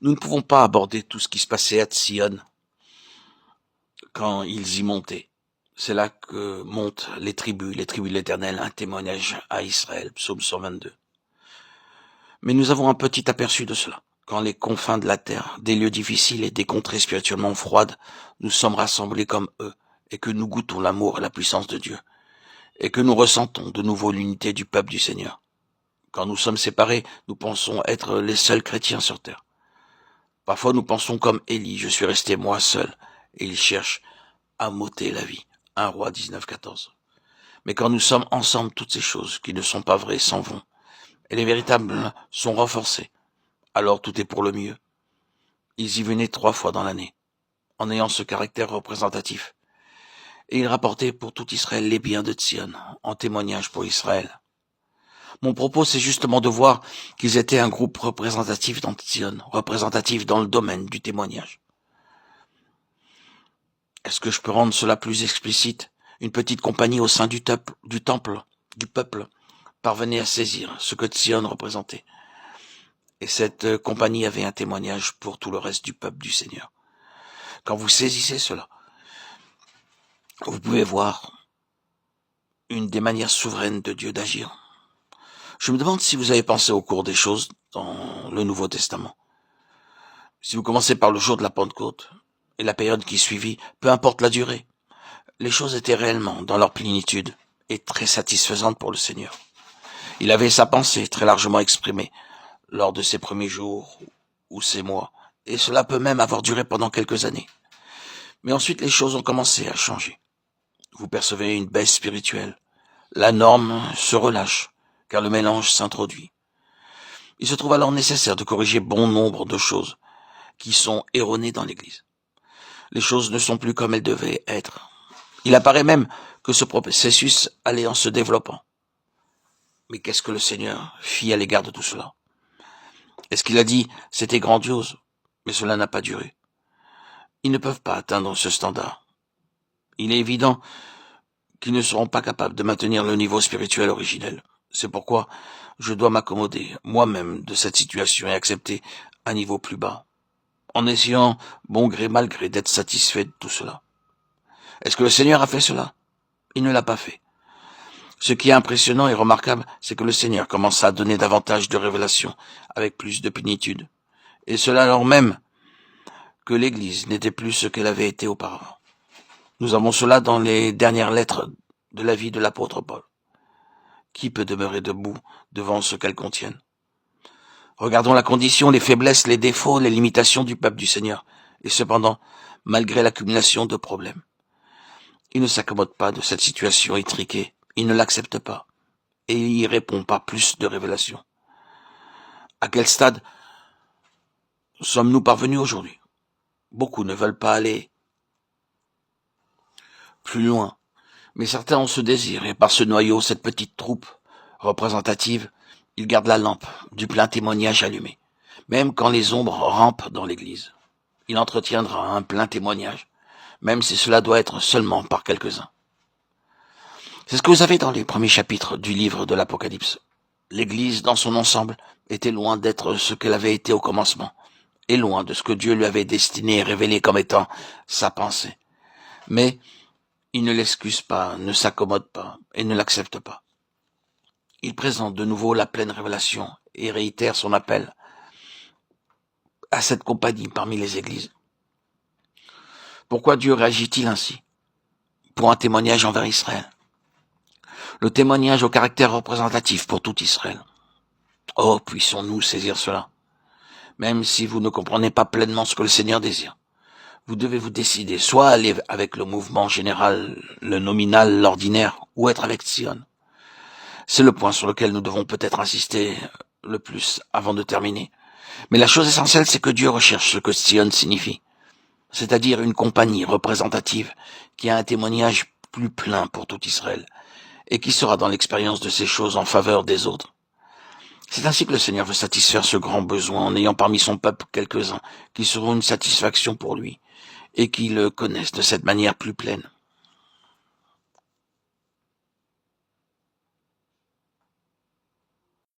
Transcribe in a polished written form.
Nous ne pouvons pas aborder tout ce qui se passait à Tsion quand ils y montaient. C'est là que montent les tribus de l'Éternel, un témoignage à Israël, psaume 122. Mais nous avons un petit aperçu de cela. Quand les confins de la terre, des lieux difficiles et des contrées spirituellement froides, nous sommes rassemblés comme eux, et que nous goûtons l'amour et la puissance de Dieu, et que nous ressentons de nouveau l'unité du peuple du Seigneur. Quand nous sommes séparés, nous pensons être les seuls chrétiens sur terre. Parfois nous pensons comme Élie, je suis resté moi seul, et il cherche à m'ôter la vie. 1 Roi 19,14. Mais quand nous sommes ensemble, toutes ces choses qui ne sont pas vraies s'en vont, et les véritables sont renforcées. Alors tout est pour le mieux. Ils y venaient 3 fois dans l'année, en ayant ce caractère représentatif. Et ils rapportaient pour tout Israël les biens de Tsion, en témoignage pour Israël. Mon propos, c'est justement de voir qu'ils étaient un groupe représentatif dans Tsion, représentatif dans le domaine du témoignage. Est-ce que je peux rendre cela plus explicite? Une petite compagnie au sein du peuple, parvenait à saisir ce que Tsion représentait. Et cette compagnie avait un témoignage pour tout le reste du peuple du Seigneur. Quand vous saisissez cela, vous pouvez voir une des manières souveraines de Dieu d'agir. Je me demande si vous avez pensé au cours des choses dans le Nouveau Testament. Si vous commencez par le jour de la Pentecôte et la période qui suivit, peu importe la durée, les choses étaient réellement dans leur plénitude et très satisfaisantes pour le Seigneur. Il avait sa pensée très largement exprimée lors de ses premiers jours ou ses mois, et cela peut même avoir duré pendant quelques années. Mais ensuite, les choses ont commencé à changer. Vous percevez une baisse spirituelle. La norme se relâche, car le mélange s'introduit. Il se trouve alors nécessaire de corriger bon nombre de choses qui sont erronées dans l'Église. Les choses ne sont plus comme elles devaient être. Il apparaît même que ce processus allait en se développant. Mais qu'est-ce que le Seigneur fit à l'égard de tout cela? Est-ce qu'il a dit « c'était grandiose », mais cela n'a pas duré? Ils ne peuvent pas atteindre ce standard. Il est évident qu'ils ne seront pas capables de maintenir le niveau spirituel originel. C'est pourquoi je dois m'accommoder moi-même de cette situation et accepter un niveau plus bas, en essayant, bon gré mal gré, d'être satisfait de tout cela. Est-ce que le Seigneur a fait cela? Il ne l'a pas fait. Ce qui est impressionnant et remarquable, c'est que le Seigneur commença à donner davantage de révélations, avec plus de plénitude. Et cela alors même que l'Église n'était plus ce qu'elle avait été auparavant. Nous avons cela dans les dernières lettres de la vie de l'apôtre Paul. Qui peut demeurer debout devant ce qu'elles contiennent? Regardons la condition, les faiblesses, les défauts, les limitations du peuple du Seigneur. Et cependant, malgré l'accumulation de problèmes, il ne s'accommode pas de cette situation étriquée. Il ne l'accepte pas. Et il y répond par plus de révélations. À quel stade sommes-nous parvenus aujourd'hui? Beaucoup ne veulent pas aller plus loin. Mais certains ont ce désir, et par ce noyau, cette petite troupe représentative, ils gardent la lampe du plein témoignage allumée. Même quand les ombres rampent dans l'église, il entretiendra un plein témoignage, même si cela doit être seulement par quelques-uns. C'est ce que vous avez dans les premiers chapitres du livre de l'Apocalypse. L'église, dans son ensemble, était loin d'être ce qu'elle avait été au commencement, et loin de ce que Dieu lui avait destiné et révélé comme étant sa pensée. Mais il ne l'excuse pas, ne s'accommode pas et ne l'accepte pas. Il présente de nouveau la pleine révélation et réitère son appel à cette compagnie parmi les églises. Pourquoi Dieu réagit-il ainsi? Pour un témoignage envers Israël. Le témoignage au caractère représentatif pour tout Israël. Oh, puissions-nous saisir cela. Même si vous ne comprenez pas pleinement ce que le Seigneur désire, vous devez vous décider, soit aller avec le mouvement général, le nominal, l'ordinaire, ou être avec Tsion. C'est le point sur lequel nous devons peut-être insister le plus avant de terminer. Mais la chose essentielle, c'est que Dieu recherche ce que Tsion signifie, c'est-à-dire une compagnie représentative qui a un témoignage plus plein pour tout Israël et qui sera dans l'expérience de ces choses en faveur des autres. C'est ainsi que le Seigneur veut satisfaire ce grand besoin en ayant parmi son peuple quelques-uns qui seront une satisfaction pour lui et qui le connaissent de cette manière plus pleine.